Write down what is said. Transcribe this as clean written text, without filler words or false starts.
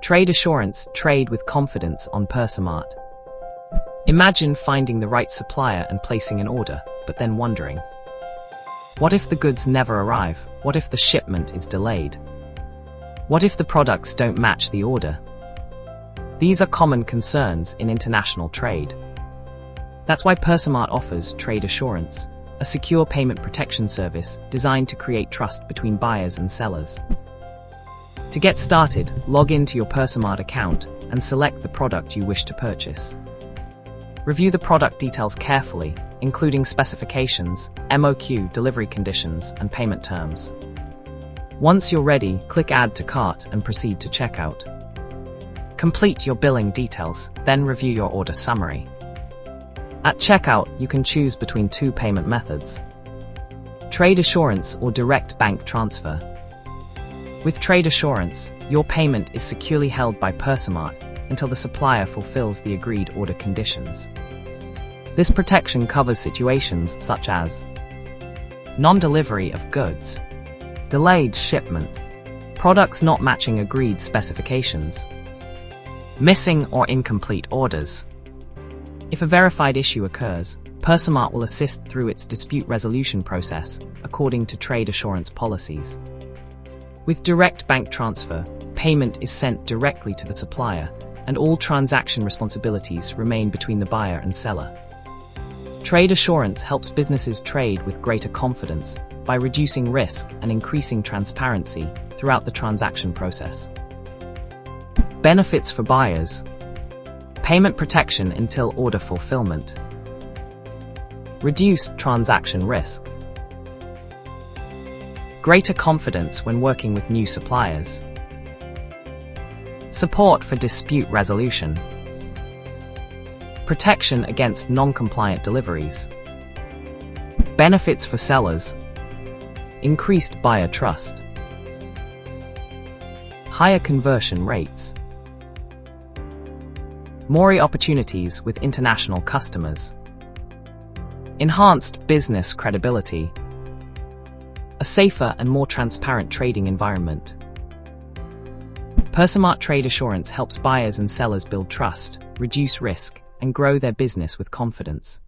Trade Assurance, trade with confidence on Persamart. Imagine finding the right supplier and placing an order, but then wondering, what if the goods never arrive? What if the shipment is delayed? What if the products don't match the order? These are common concerns in international trade. That's why Persamart offers Trade Assurance, a secure payment protection service designed to create trust between buyers and sellers. To get started, log into your Persamart account and select the product you wish to purchase. Review the product details carefully, including specifications, MOQ, delivery conditions, and payment terms. Once you're ready, click Add to Cart and proceed to checkout. Complete your billing details, then review your order summary. At checkout, you can choose between two payment methods: Trade Assurance or direct bank transfer. With Trade Assurance, your payment is securely held by Persamart until the supplier fulfills the agreed order conditions. This protection covers situations such as non-delivery of goods, delayed shipment, products not matching agreed specifications, missing or incomplete orders. If a verified issue occurs, Persamart will assist through its dispute resolution process according to Trade Assurance policies. With direct bank transfer, payment is sent directly to the supplier, and all transaction responsibilities remain between the buyer and seller. Trade Assurance helps businesses trade with greater confidence by reducing risk and increasing transparency throughout the transaction process. Benefits for buyers: payment protection until order fulfillment, reduced transaction risk, greater confidence when working with new suppliers, support for dispute resolution, protection against non-compliant deliveries. Benefits for sellers: increased buyer trust, higher conversion rates, more opportunities with international customers, enhanced business credibility, a safer and more transparent trading environment. Persamart Trade Assurance helps buyers and sellers build trust, reduce risk, and grow their business with confidence.